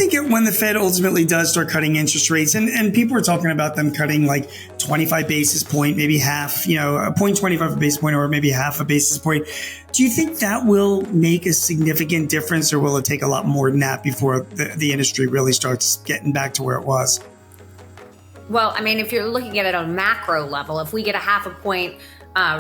think when the Fed ultimately does start cutting interest rates, and people are talking about them cutting like 25 basis point, maybe half, a 0.25 basis point or maybe half a basis point, do you think that will make a significant difference, or will it take a lot more than that before the industry really starts getting back to where it was? Well, I mean, if you're looking at it on a macro level, if we get a half a point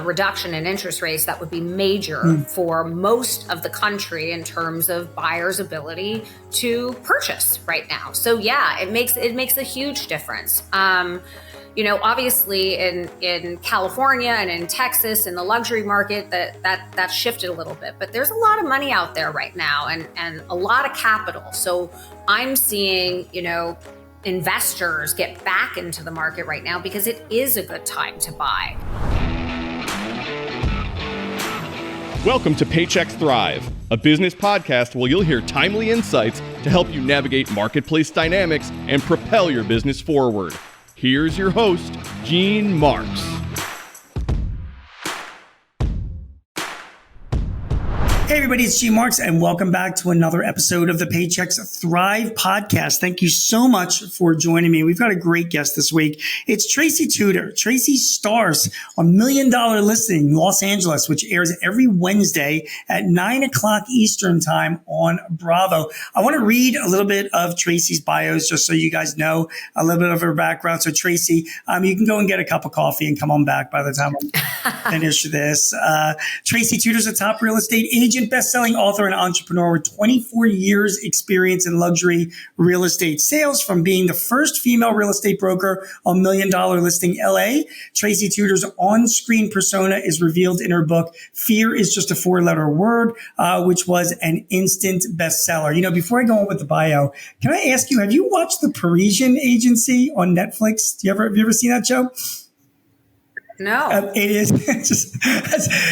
reduction in interest rates, that would be major for most of the country in terms of buyers' ability to purchase right now. So yeah, it makes a huge difference. Obviously in California and in Texas, in the luxury market, that shifted a little bit, but there's a lot of money out there right now and a lot of capital. So I'm seeing, investors get back into the market right now because it is a good time to buy. Welcome to Paychex THRIVE, a business podcast where you'll hear timely insights to help you navigate marketplace dynamics and propel your business forward. Here's your host, Gene Marks. Hey everybody, it's Gene Marks, and welcome back to another episode of the Paychex THRIVE podcast. Thank you so much for joining me. We've got a great guest this week. It's Tracy Tutor. Tracy stars on $1 Million Listing Los Angeles, which airs every Wednesday at 9 o'clock Eastern time on Bravo. I want to read a little bit of Tracy's bios just so you guys know a little bit of her background. So Tracy, you can go and get a cup of coffee and come on back by the time I finish this. Tracy Tutor's a top real estate agent, best-selling author and entrepreneur with 24 years experience in luxury real estate sales, from being the first female real estate broker on $1 Million Listing LA. Tracy Tutor's on-screen persona is revealed in her book, Fear is Just a Four-Letter Word, which was an instant bestseller. Before I go on with the bio, can I ask you, have you watched The Parisian Agency on Netflix? Have you ever seen that show? No. It is.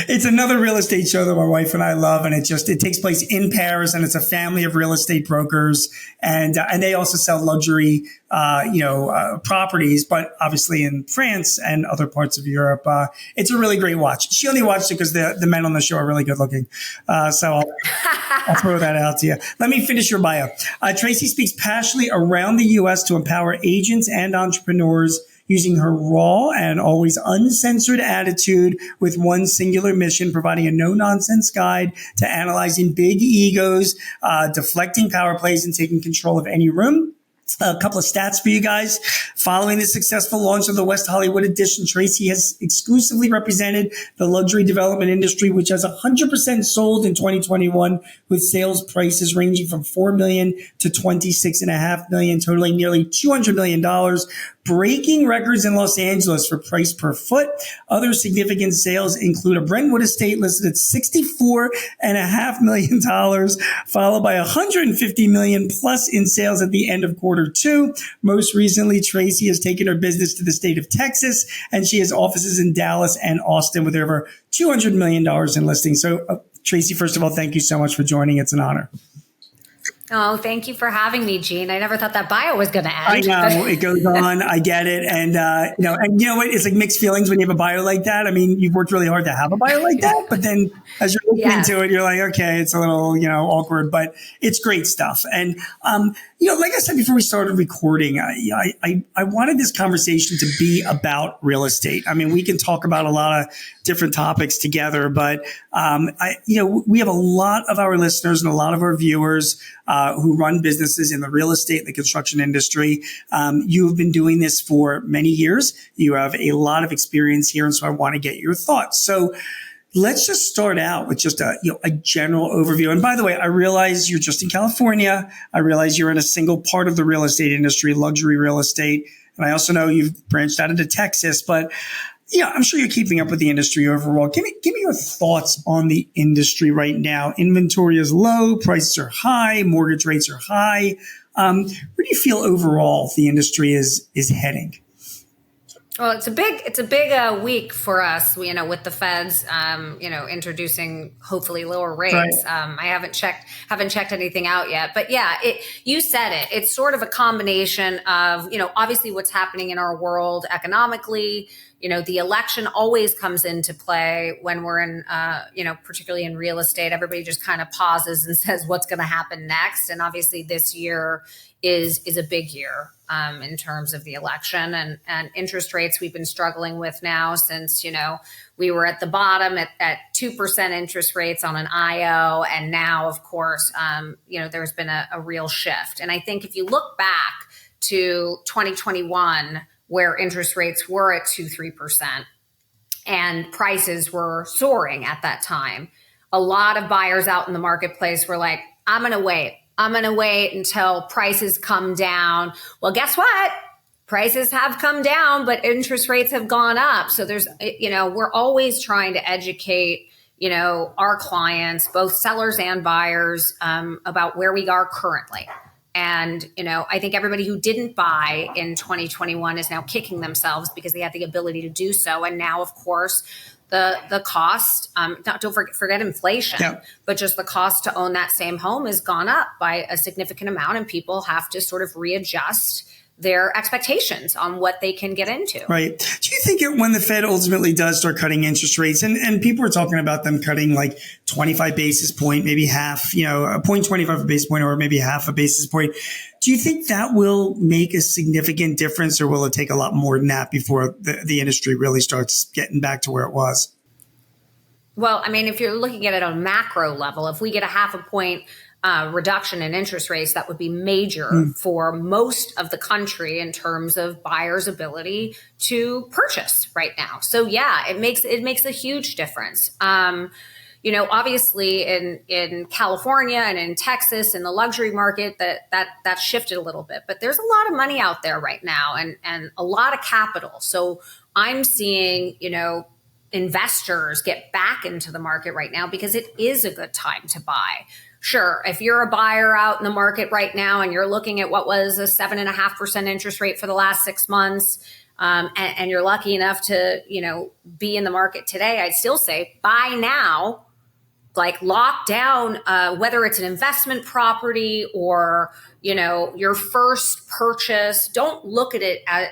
It's another real estate show that my wife and I love, and it takes place in Paris, and it's a family of real estate brokers, and they also sell luxury, properties, but obviously in France and other parts of Europe. It's a really great watch. She only watched it because the men on the show are really good looking. So I'll throw that out to you. Let me finish your bio. Tracy speaks passionately around the U.S. to empower agents and entrepreneurs, using her raw and always uncensored attitude with one singular mission, providing a no-nonsense guide to analyzing big egos, deflecting power plays, and taking control of any room. A couple of stats for you guys. Following the successful launch of the West Hollywood edition, Tracy has exclusively represented the luxury development industry, which has 100% sold in 2021, with sales prices ranging from $4 million to $26.5 million, totaling nearly $200 million, breaking records in Los Angeles for price per foot. Other significant sales include a Brentwood estate listed at $64.5 million, followed by $150 million plus in sales at the end of quarter two. Most recently, Tracy has taken her business to the state of Texas, and she has offices in Dallas and Austin with over $200 million in listings. So, Tracy, first of all, thank you so much for joining. It's an honor. Oh, thank you for having me, Gene. I never thought that bio was going to end. I know, it goes on. I get it. And, you know what? It's like mixed feelings when you have a bio like that. I mean, you've worked really hard to have a bio like that, but then as you're looking into it, you're like, okay, it's a little, awkward, but it's great stuff. And, like I said before we started recording, I wanted this conversation to be about real estate. I mean, we can talk about a lot of different topics together, but, we have a lot of our listeners and a lot of our viewers who run businesses in the real estate and the construction industry. You have been doing this for many years. You have a lot of experience here, and so I want to get your thoughts. So let's just start out with just a general overview. And by the way, I realize you're just in California. I realize you're in a single part of the real estate industry, luxury real estate. And I also know you've branched out into Texas, but I'm sure you're keeping up with the industry overall. Give me your thoughts on the industry right now. Inventory is low, prices are high, mortgage rates are high. Where do you feel overall the industry is heading? Well, it's a big week for us, with the feds, introducing hopefully lower rates. Right. I haven't checked anything out yet, but you said it. It's sort of a combination of, obviously what's happening in our world economically, the election always comes into play when we're in, particularly in real estate. Everybody just kind of pauses and says, what's going to happen next? And obviously this year is a big year in terms of the election and interest rates we've been struggling with now since, we were at the bottom at 2% interest rates on an IO. And now, of course, there's been a real shift. And I think if you look back to 2021, where interest rates were at 2-3% and prices were soaring at that time, a lot of buyers out in the marketplace were like, I'm going to wait. I'm going to wait until prices come down. Well, guess what? Prices have come down, but interest rates have gone up. So there's, we're always trying to educate, our clients, both sellers and buyers, about where we are currently. And, I think everybody who didn't buy in 2021 is now kicking themselves because they had the ability to do so. And now, of course, the cost, don't forget inflation, but just the cost to own that same home has gone up by a significant amount, and people have to sort of readjust their expectations on what they can get into. Right. Do you think when the Fed ultimately does start cutting interest rates, and people are talking about them cutting like 25 basis point, maybe half, a 0.25 basis point or maybe half a basis point, do you think that will make a significant difference, or will it take a lot more than that before the industry really starts getting back to where it was? Well, I mean, if you're looking at it on a macro level, if we get a half a point reduction in interest rates, that would be major for most of the country in terms of buyers' ability to purchase right now. So yeah, it makes a huge difference. Obviously in California and in Texas in the luxury market that shifted a little bit, but there's a lot of money out there right now and a lot of capital. So I'm seeing, investors get back into the market right now because it is a good time to buy. Sure, if you're a buyer out in the market right now and you're looking at what was a 7.5% interest rate for the last 6 months, and you're lucky enough to, be in the market today, I'd still say buy now, like lock down, whether it's an investment property or, your first purchase. Don't look at it at,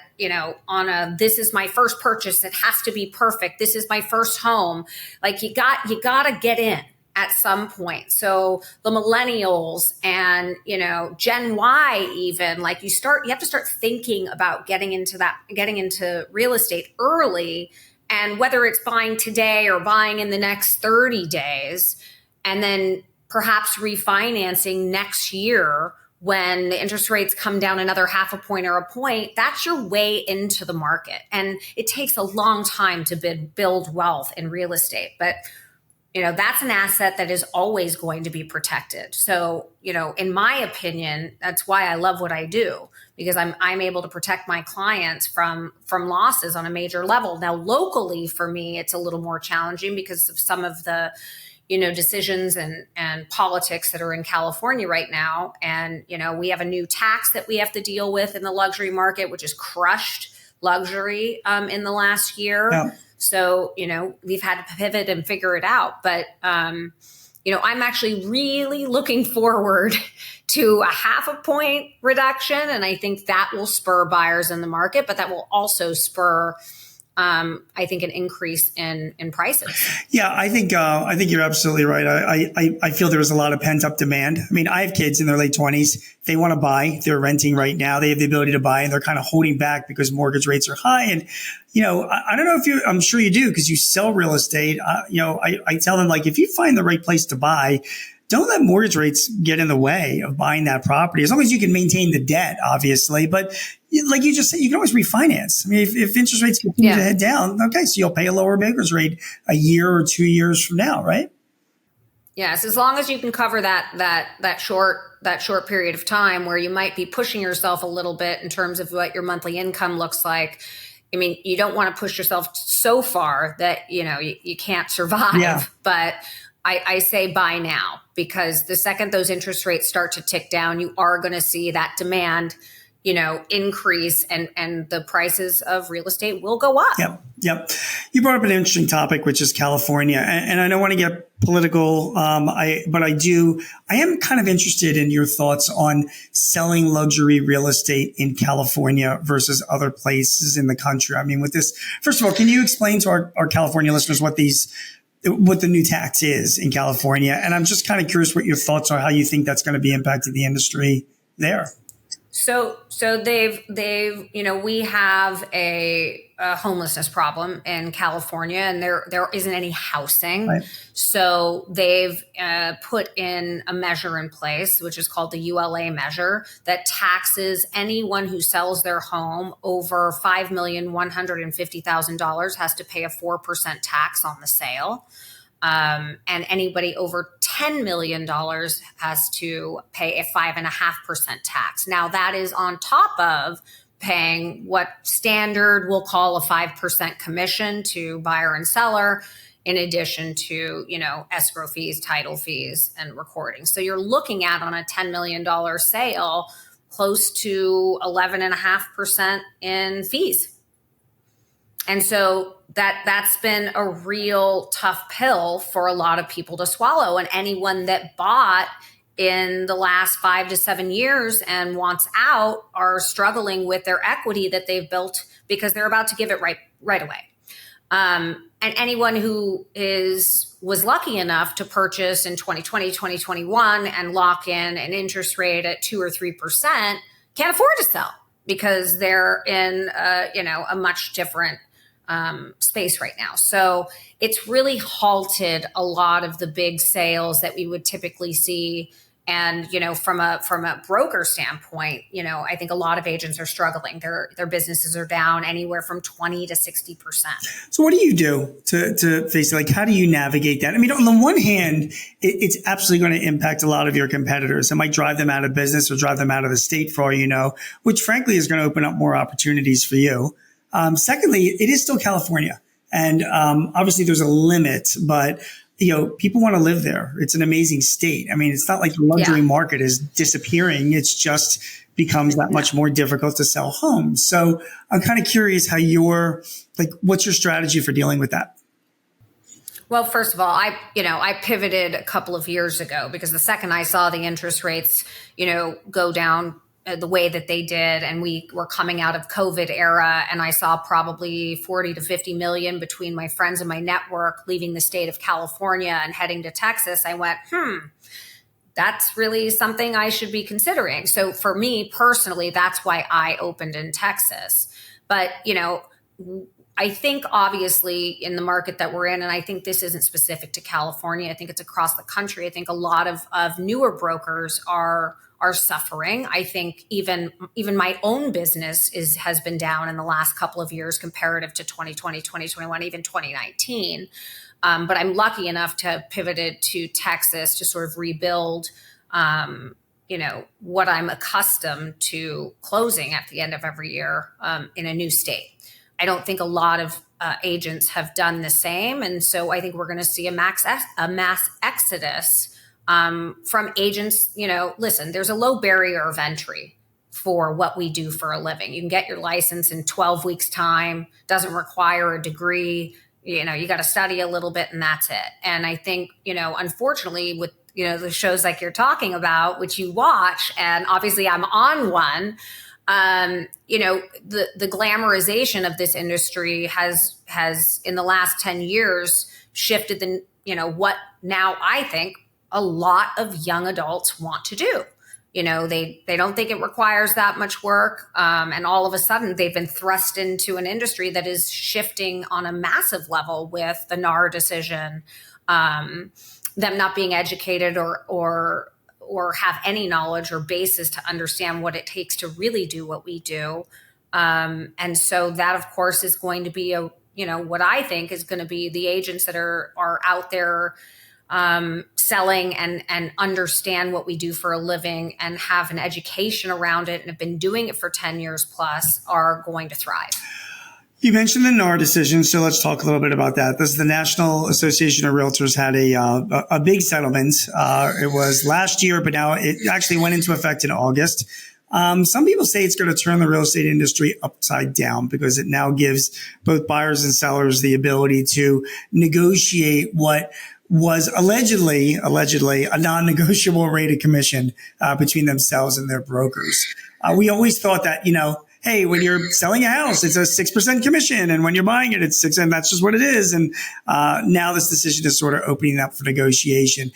this is my first purchase. It has to be perfect. This is my first home. Like you got to get in at some point. So the millennials and, Gen Y even, like you have to start thinking about getting into real estate early, and whether it's buying today or buying in the next 30 days, and then perhaps refinancing next year when the interest rates come down another half a point or a point, that's your way into the market. And it takes a long time to build wealth in real estate, but that's an asset that is always going to be protected. So, in my opinion, that's why I love what I do, because I'm able to protect my clients from losses on a major level. Now, locally for me, it's a little more challenging because of some of the, decisions and politics that are in California right now. And, we have a new tax that we have to deal with in the luxury market, which has crushed luxury in the last year. Yeah. So, we've had to pivot and figure it out. But, I'm actually really looking forward to a half a point reduction. And I think that will spur buyers in the market, but that will also spur, I think, an increase in prices. Yeah, I think you're absolutely right. I feel there was a lot of pent up demand. I mean, I have kids in their late 20s. They want to buy. They're renting right now. They have the ability to buy, and they're kind of holding back because mortgage rates are high. And I don't know if I'm sure you do because you sell real estate. I tell them, like, if you find the right place to buy, don't let mortgage rates get in the way of buying that property, as long as you can maintain the debt, obviously. But like you just said, you can always refinance. I mean, if interest rates continue to head down, okay, so you'll pay a lower mortgage rate a year or 2 years from now, right? Yes, as long as you can cover that short period of time where you might be pushing yourself a little bit in terms of what your monthly income looks like. I mean, you don't want to push yourself so far that you can't survive, but I say buy now, because the second those interest rates start to tick down, you are going to see that demand, increase and the prices of real estate will go up. Yep. You brought up an interesting topic, which is California. And I don't want to get political, but I am kind of interested in your thoughts on selling luxury real estate in California versus other places in the country. I mean, with this, first of all, can you explain to our California listeners what the new tax is in California? And I'm just kind of curious what your thoughts are, how you think that's going to be impacting the industry there. So we have a homelessness problem in California, and there isn't any housing. Right. So they've put in a measure in place, which is called the ULA measure, that taxes anyone who sells their home over $5,150,000 has to pay a 4% tax on the sale. And anybody over $10 million has to pay a 5.5% tax. Now that is on top of paying what standard we'll call a 5% commission to buyer and seller, in addition to, escrow fees, title fees, and recording. So you're looking at, on a $10 million sale, close to 11.5% in fees. And so that's been a real tough pill for a lot of people to swallow. And anyone that bought in the last 5 to 7 years and wants out are struggling with their equity that they've built because they're about to give it right away. And anyone who was lucky enough to purchase in 2020, 2021 and lock in an interest rate at 2 or 3% can't afford to sell because they're in a much different space right now. So it's really halted a lot of the big sales that we would typically see. And, from a broker standpoint, I think a lot of agents are struggling. Their businesses are down anywhere from 20 to 60%. So what do you do to face it? Like, how do you navigate that? I mean, on the one hand, it's absolutely going to impact a lot of your competitors. It might drive them out of business or drive them out of the state for all you know, which frankly is going to open up more opportunities for you. Secondly, it is still California. And obviously there's a limit, but people want to live there. It's an amazing state. I mean, it's not like the luxury market is disappearing. It's just becomes that much more difficult to sell homes. So I'm kind of curious how what's your strategy for dealing with that? Well, first of all, I pivoted a couple of years ago because the second I saw the interest rates, go down the way that they did, and we were coming out of COVID era, and I saw probably 40 to 50 million between my friends and my network leaving the state of California and heading to Texas. I went, that's really something I should be considering. So for me personally, that's why I opened in Texas. But, I think obviously in the market that we're in, and I think this isn't specific to California, I think it's across the country. I think a lot of newer brokers are suffering. I think even my own business has been down in the last couple of years comparative to 2020, 2021, even 2019. But I'm lucky enough to have pivoted to Texas to sort of rebuild, what I'm accustomed to closing at the end of every year in a new state. I don't think a lot of agents have done the same. And so I think we're going to see a mass exodus from agents. Listen, there's a low barrier of entry for what we do for a living. You can get your license in 12 weeks time, doesn't require a degree. You got to study a little bit and that's it. And I think, unfortunately with, the shows like you're talking about, which you watch, and obviously I'm on one, the glamorization of this industry has in the last 10 years shifted what now I think a lot of young adults want to do. They don't think it requires that much work. And all of a sudden they've been thrust into an industry that is shifting on a massive level with the NAR decision, them not being educated or have any knowledge or basis to understand what it takes to really do what we do. And so that, of course, is going to be what I think is going to be the agents that are out there selling and understand what we do for a living and have an education around it and have been doing it for 10 years plus are going to thrive. You mentioned the NAR decision, so let's talk a little bit about that. The National Association of Realtors had a big settlement. It was last year, but now it actually went into effect in August. Some people say it's going to turn the real estate industry upside down because it now gives both buyers and sellers the ability to negotiate what was allegedly a non-negotiable rate of commission between themselves and their brokers. We always thought that, hey, when you're selling a house, it's a 6% commission. And when you're buying it, it's 6%. And that's just what it is. And now this decision is sort of opening up for negotiation.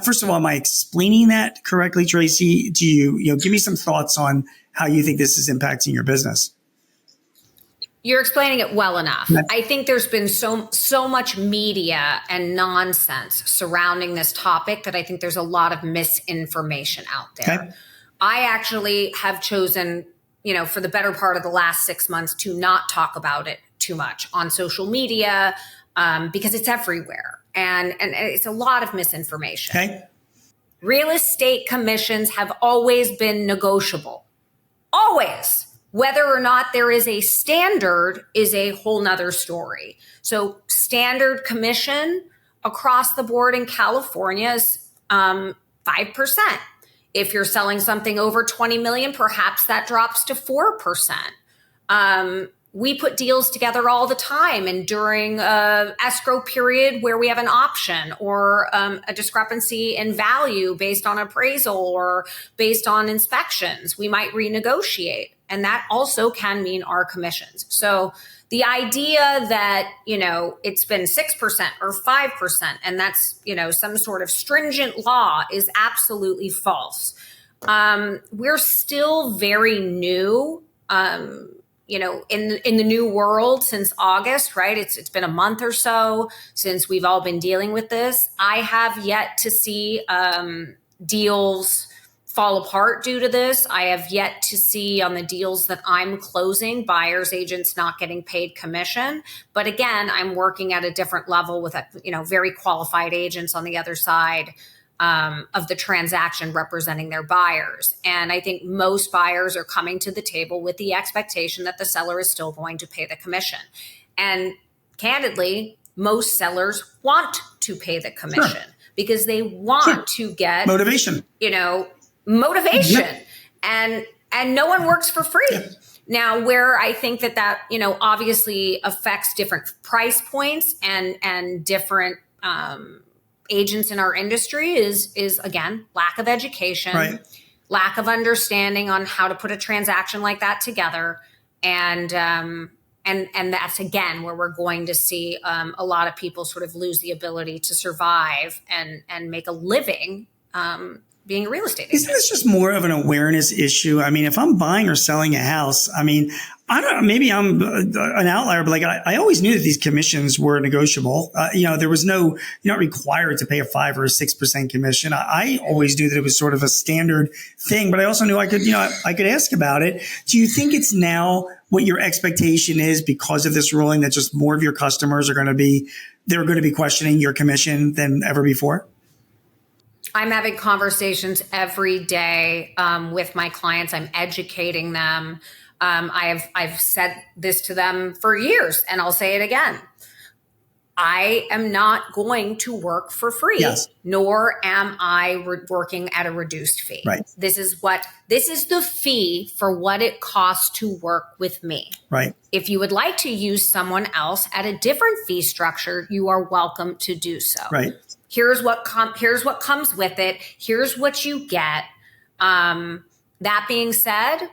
First of all, am I explaining that correctly, Tracy? Do you give me some thoughts on how you think this is impacting your business? You're explaining it well enough. I think there's been so much media and nonsense surrounding this topic that I think there's a lot of misinformation out there. Okay. I actually have chosen, for the better part of the last 6 months to not talk about it too much on social media because it's everywhere. And it's a lot of misinformation. Okay. Real estate commissions have always been negotiable. Always. Whether or not there is a standard is a whole nother story. So standard commission across the board in California is 5%. If you're selling something over 20 million, perhaps that drops to 4%. We put deals together all the time, and during a escrow period where we have an option or a discrepancy in value based on appraisal or based on inspections, we might renegotiate. And that also can mean our commissions. So the idea that, it's been 6% or 5% and that's, some sort of stringent law is absolutely false. We're still very new, in the new world since August, right? It's been a month or so since we've all been dealing with this. I have yet to see deals fall apart due to this. I have yet to see on the deals that I'm closing, buyers agents not getting paid commission. But again, I'm working at a different level with, very qualified agents on the other side of the transaction representing their buyers. And I think most buyers are coming to the table with the expectation that the seller is still going to pay the commission. And candidly, most sellers want to pay the commission because they want to get motivation. And no one works for free. Yeah. Now, where I think that obviously affects different price points and different agents in our industry is again, lack of education, lack of understanding on how to put a transaction like that together. And that's again, where we're going to see a lot of people sort of lose the ability to survive and make a living, being a real estate agent. Isn't this just more of an awareness issue? I mean, if I'm buying or selling a house, I mean, I don't know, maybe I'm an outlier, but I always knew that these commissions were negotiable. There was you're not required to pay a 5 or a 6% commission. I always knew that it was sort of a standard thing, but I also knew I could ask about it. Do you think it's now what your expectation is because of this ruling that just more of your customers are going to be questioning your commission than ever before? I'm having conversations every day with my clients. I'm educating them. I've said this to them for years, and I'll say it again. I am not going to work for free, nor am I working at a reduced fee. Right. This is the fee for what it costs to work with me. Right. If you would like to use someone else at a different fee structure, you are welcome to do so. Right. Here's what comes with it. Here's what you get. That being said,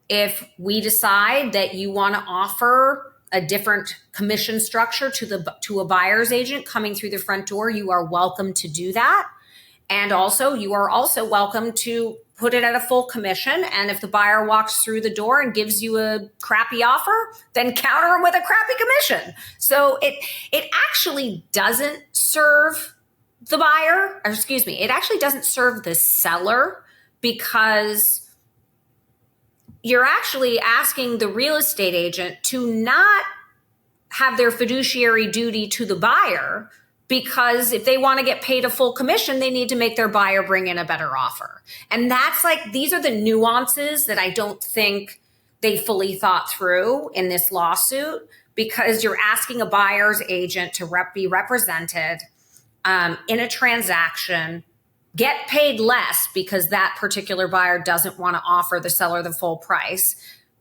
if we decide that you want to offer a different commission structure to a buyer's agent coming through the front door, you are welcome to do that. And also, you are also welcome to put it at a full commission. And if the buyer walks through the door and gives you a crappy offer, then counter them with a crappy commission. So it actually doesn't serve the buyer, it actually doesn't serve the seller, because you're actually asking the real estate agent to not have their fiduciary duty to the buyer, because if they want to get paid a full commission, they need to make their buyer bring in a better offer. And these are the nuances that I don't think they fully thought through in this lawsuit, because you're asking a buyer's agent to be represented in a transaction get paid less because that particular buyer doesn't want to offer the seller the full price.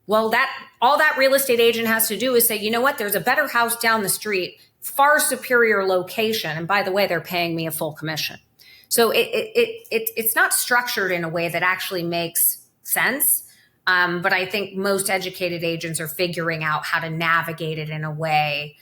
Well, all that real estate agent has to do is say, you know what, there's a better house down the street, far superior location. And by the way, they're paying me a full commission. So it's not structured in a way that actually makes sense. But I think most educated agents are figuring out how to navigate it in a way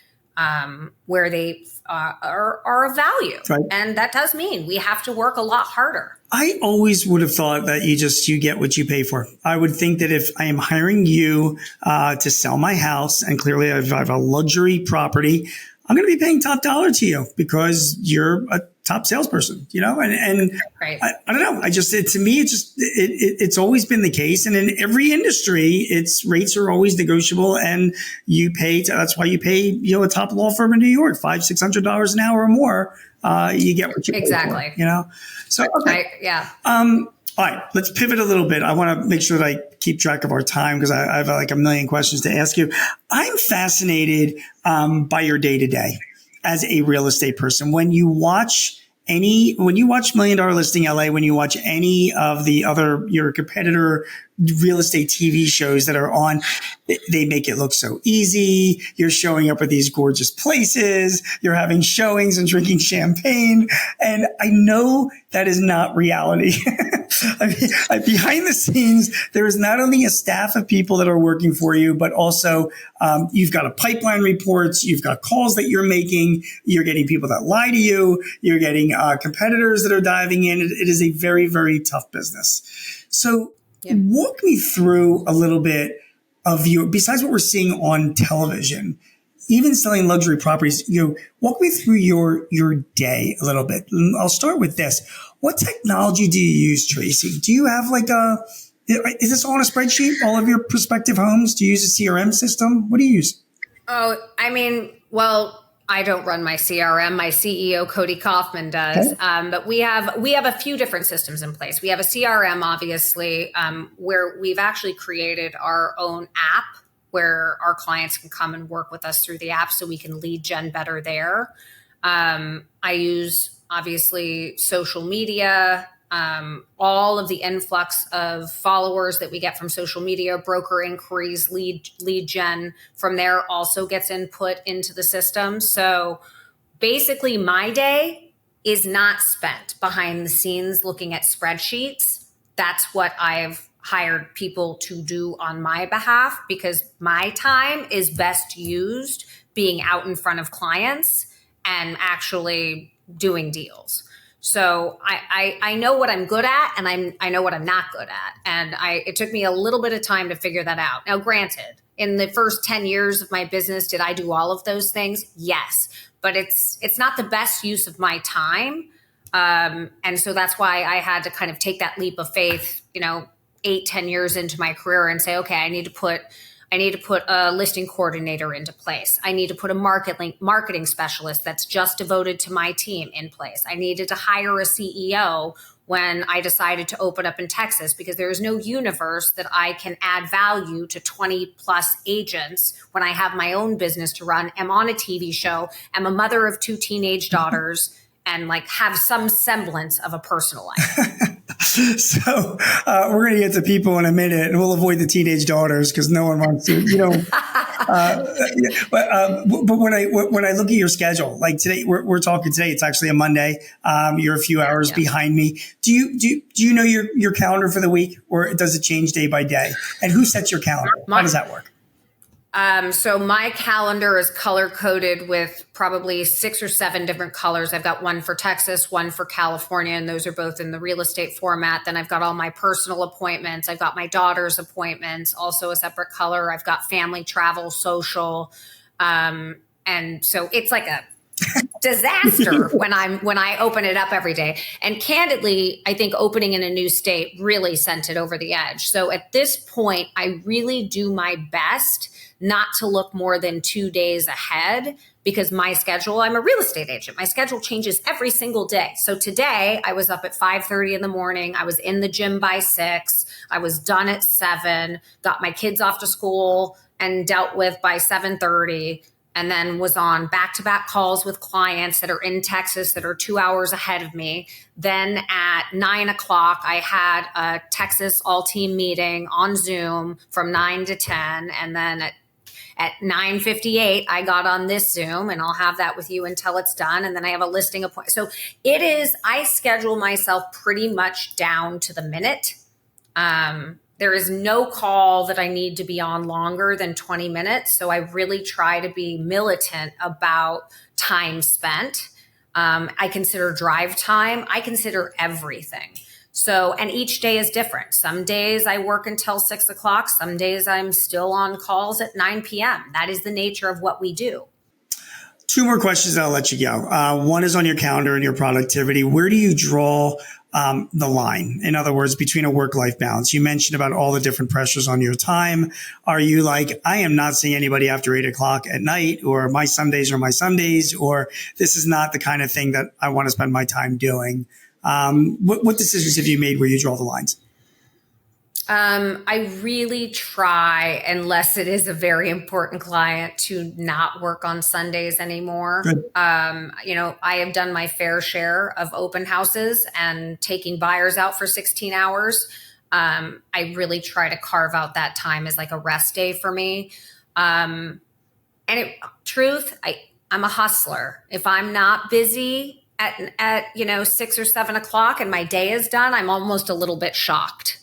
where they are of value. Right. And that does mean we have to work a lot harder. I always would have thought that you get what you pay for. I would think that if I am hiring you to sell my house, and clearly I have a luxury property, I'm going to be paying top dollar to you because you're a top salesperson, and right. I don't know. To me, it's always been the case. And in every industry, rates are always negotiable, and that's why you pay, a top law firm in New York, $500-$600 an hour or more. You get what you pay exactly. for, So, okay. Yeah. All right, let's pivot a little bit. I want to make sure that I keep track of our time because I have like a million questions to ask you. I'm fascinated by your day to day as a real estate person. When you watch Million Dollar Listing LA, when you watch any of the your competitor real estate TV shows that are on, they make it look so easy. You're showing up at these gorgeous places. You're having showings and drinking champagne. And I know that is not reality. I mean, behind the scenes, there is not only a staff of people that are working for you, but also you've got a pipeline reports. You've got calls that you're making. You're getting people that lie to you. You're getting competitors that are diving in. It is a very, very tough business. So walk me through a little bit of besides what we're seeing on television, even selling luxury properties, walk me through your day a little bit. I'll start with this. What technology do you use, Tracy? Do you have is this all on a spreadsheet, all of your prospective homes? Do you use a CRM system? What do you use? Oh, I mean, well, I don't run my CRM. My CEO, Cody Kaufman, does. Okay. But we have a few different systems in place. We have a CRM, obviously, where we've actually created our own app where our clients can come and work with us through the app so we can lead gen better there. I use, obviously, social media, all of the influx of followers that we get from social media, broker inquiries, lead gen from there also gets input into the system. So basically my day is not spent behind the scenes looking at spreadsheets. That's what I've hired people to do on my behalf because my time is best used being out in front of clients and actually doing deals. So I know what I'm good at and I know what I'm not good at. And it took me a little bit of time to figure that out. Now, granted, in the first 10 years of my business, did I do all of those things? Yes, but it's not the best use of my time. And so that's why I had to kind of take that leap of faith, 8-10 years into my career and say, okay, I need to put a listing coordinator into place. I need to put a marketing specialist that's just devoted to my team in place. I needed to hire a CEO when I decided to open up in Texas because there is no universe that I can add value to 20 plus agents when I have my own business to run, am on a TV show, am a mother of 2 teenage daughters, and have some semblance of a personal life. So we're going to get to people in a minute, and we'll avoid the teenage daughters because no one wants to, But when I look at your schedule, like today, we're talking today. It's actually a Monday. You're a few hours behind me. Do you know your calendar for the week, or does it change day by day? And who sets your calendar? How does that work? So my calendar is color coded with probably 6 or 7 different colors. I've got one for Texas, one for California, and those are both in the real estate format. Then I've got all my personal appointments. I've got my daughter's appointments, also a separate color. I've got family, travel, social. And so it's like a disaster when I open it up every day. And candidly, I think opening in a new state really sent it over the edge. So at this point, I really do my best not to look more than 2 days ahead because my schedule, I'm a real estate agent. My schedule changes every single day. So today I was up at 5:30 in the morning. I was in the gym by 6. I was done at 7, got my kids off to school and dealt with by 7:30. and then was on back-to-back calls with clients that are in Texas that are 2 hours ahead of me. Then at 9 o'clock, I had a Texas all-team meeting on Zoom from 9 to 10. And then at 9:58, I got on this Zoom, and I'll have that with you until it's done. And then I have a listing appointment. So I schedule myself pretty much down to the minute. There is no call that I need to be on longer than 20 minutes. So I really try to be militant about time spent. I consider drive time. I consider everything. So, and each day is different. Some days I work until 6 o'clock. Some days I'm still on calls at 9 p.m. That is the nature of what we do. Two more questions, and I'll let you go. One is on your calendar and your productivity. Where do you draw the line? In other words, between a work-life balance. You mentioned about all the different pressures on your time. Are you like, I am not seeing anybody after 8 o'clock at night, or my Sundays are my Sundays, or this is not the kind of thing that I want to spend my time doing? What decisions have you made where you draw the lines? I really try, unless it is a very important client, to not work on Sundays anymore. Good. I have done my fair share of open houses and taking buyers out for 16 hours. I really try to carve out that time as like a rest day for me. I'm a hustler. If I'm not busy at 6 or 7 o'clock and my day is done, I'm almost a little bit shocked.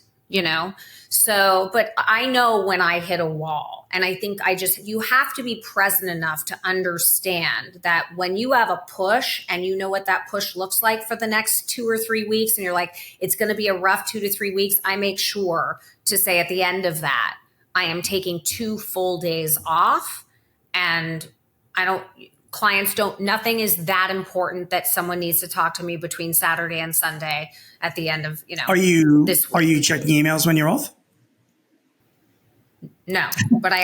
So, but I know when I hit a wall, and I think you have to be present enough to understand that when you have a push and you know what that push looks like for the next 2 or 3 weeks, and you're like, it's going to be a rough 2 to 3 weeks. I make sure to say at the end of that, I am taking 2 full days off, and nothing is that important that someone needs to talk to me between Saturday and Sunday at the end of, this week. Are you checking emails when you're off? No, but I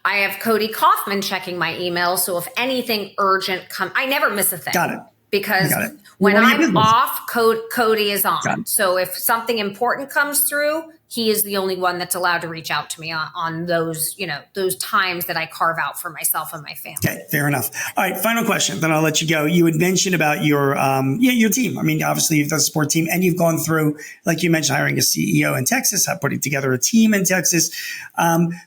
have Cody Kaufman checking my emails. So if anything urgent I never miss a thing. Got it. Because when I'm off, Cody is on. So if something important comes through, he is the only one that's allowed to reach out to me on those, those times that I carve out for myself and my family. Okay, fair enough. All right, final question, then I'll let you go. You had mentioned about your team. I mean, obviously you've done a support team, and you've gone through, like you mentioned, hiring a CEO in Texas, putting together a team in Texas.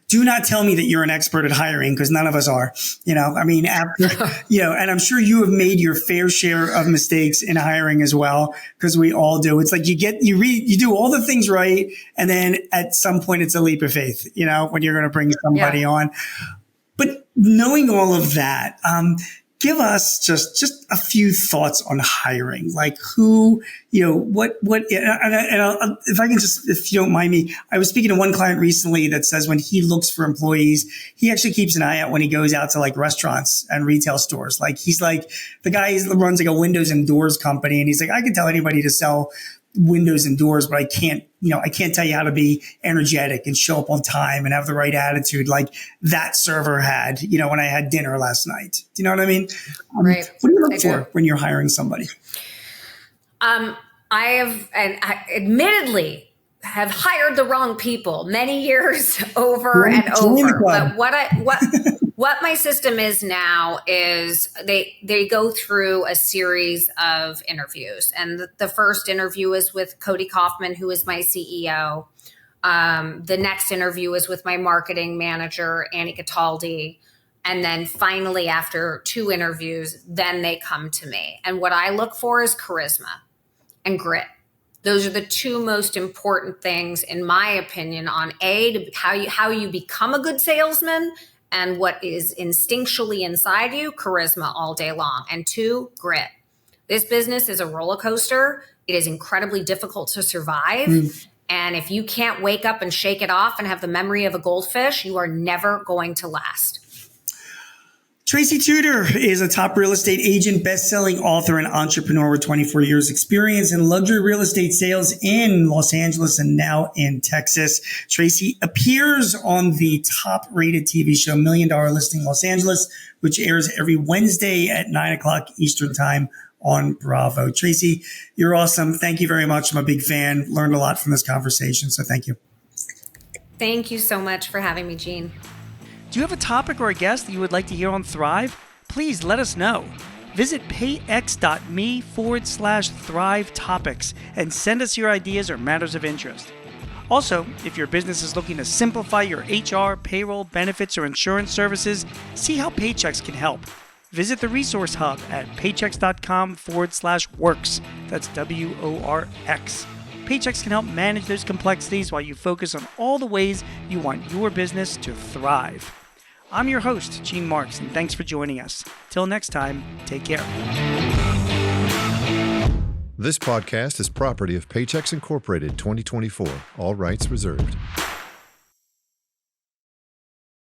Do not tell me that you're an expert at hiring, because none of us are. And I'm sure you have made your fair share of mistakes in hiring as well, because we all do. It's like you do all the things right, and then at some point it's a leap of faith, when you're going to bring somebody on. But knowing all of that, give us just a few thoughts on hiring, like who, what, if I can if you don't mind me, I was speaking to one client recently that says when he looks for employees, he actually keeps an eye out when he goes out to like restaurants and retail stores. Like he's like, the guy runs like a windows and doors company. And he's like, I can tell anybody to sell windows and doors, but I can't tell you how to be energetic and show up on time and have the right attitude like that server had, when I had dinner last night. Do you know what I mean? Right. What do you look for when you're hiring somebody? I admittedly have hired the wrong people many years over and over. But what my system is now is they go through a series of interviews. And the first interview is with Cody Kaufman, who is my CEO. The next interview is with my marketing manager, Annie Cataldi. And then finally, after 2 interviews, then they come to me. And what I look for is charisma and grit. Those are the 2 most important things, in my opinion, on how you become a good salesman, and what is instinctually inside you, charisma all day long. And 2, grit. This business is a roller coaster. It is incredibly difficult to survive. And if you can't wake up and shake it off and have the memory of a goldfish, you are never going to last. Tracy Tutor is a top real estate agent, best-selling author, and entrepreneur with 24 years experience in luxury real estate sales in Los Angeles and now in Texas. Tracy appears on the top-rated TV show $1 Million Listing Los Angeles, which airs every Wednesday at 9 o'clock Eastern Time on Bravo. Tracy, you're awesome. Thank you very much. I'm a big fan. Learned a lot from this conversation, so thank you. Thank you so much for having me, Gene. Do you have a topic or a guest that you would like to hear on Thrive? Please let us know. Visit payx.me/Thrive topics and send us your ideas or matters of interest. Also, if your business is looking to simplify your HR, payroll, benefits, or insurance services, see how Paychex can help. Visit the resource hub at paychex.com/works. That's WORX. Paychex can help manage those complexities while you focus on all the ways you want your business to thrive. I'm your host, Gene Marks, and thanks for joining us. Till next time, take care. This podcast is property of Paychex Incorporated 2024. All rights reserved.